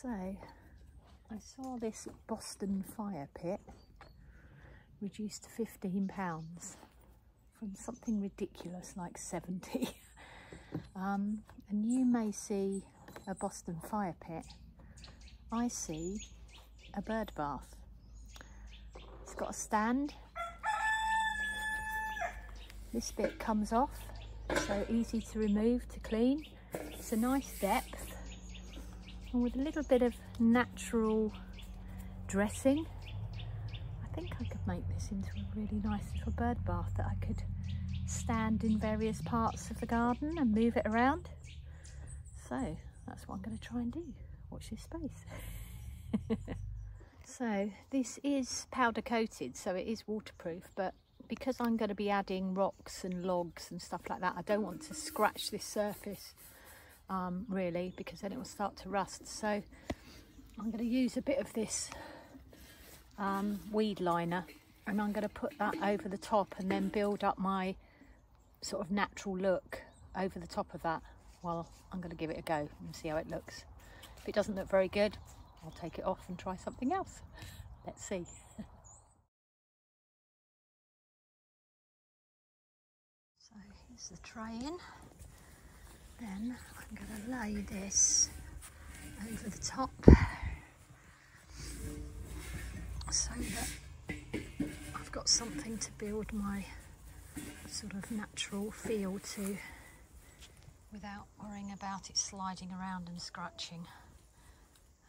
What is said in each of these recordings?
So, I saw this Boston fire pit reduced to £15 from something ridiculous like 70. And you may see a Boston fire pit. I see a bird bath. It's got a stand. This bit comes off, so easy to remove, to clean. It's a nice depth, and with a little bit of natural dressing, I think I could make this into a really nice little bird bath that I could stand in various parts of the garden and move it around. So that's what I'm going to try and do. Watch this space. So this is powder coated, so it is waterproof, but because I'm going to be adding rocks and logs and stuff like that, I don't want to scratch this surface really, because then it will start to rust. So I'm going to use a bit of this weed liner, and I'm going to put that over the top and then build up my sort of natural look over the top of that. Well, I'm going to give it a go and see how it looks. If it doesn't look very good, I'll take it off and try something else. Let's see. So here's the tray in. Then I'm going to lay this over the top so that I've got something to build my sort of natural feel to, without worrying about it sliding around and scratching.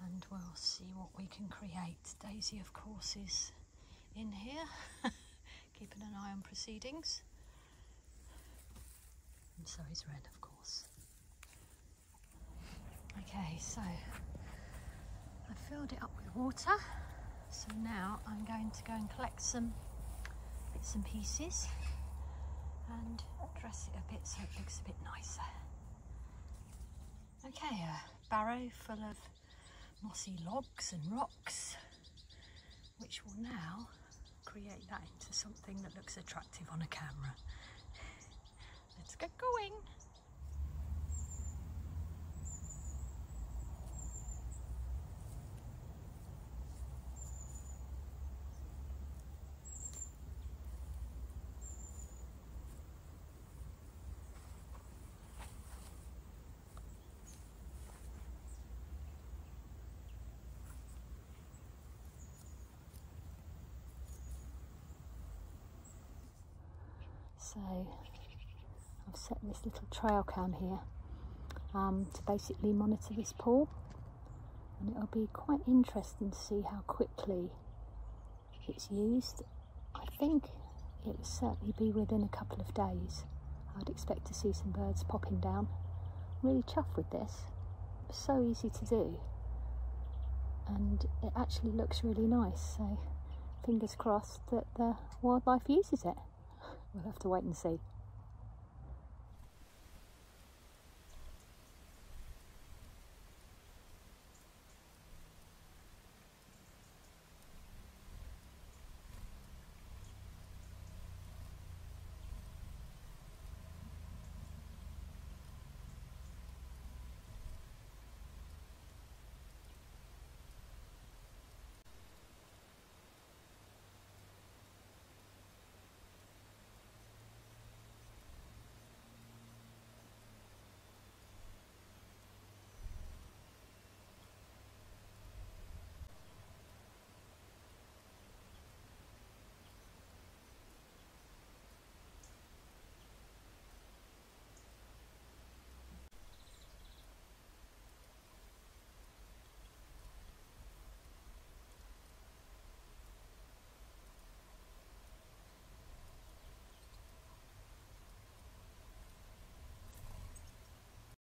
And we'll see what we can create. Daisy, of course, is in here, keeping an eye on proceedings. And so is Red, of course. Okay, so I filled it up with water. So now I'm going to go and collect some bits and pieces and dress it a bit so it looks a bit nicer. Okay, a barrow full of mossy logs and rocks, which will now create that into something that looks attractive on a camera. Let's get going. So I've set this little trail cam here to basically monitor this pool, and it'll be quite interesting to see how quickly it's used. I think it will certainly be within a couple of days. I'd expect to see some birds popping down. I'm really chuffed with this. It's so easy to do, and it actually looks really nice, so fingers crossed that the wildlife uses it. We'll have to wait and see.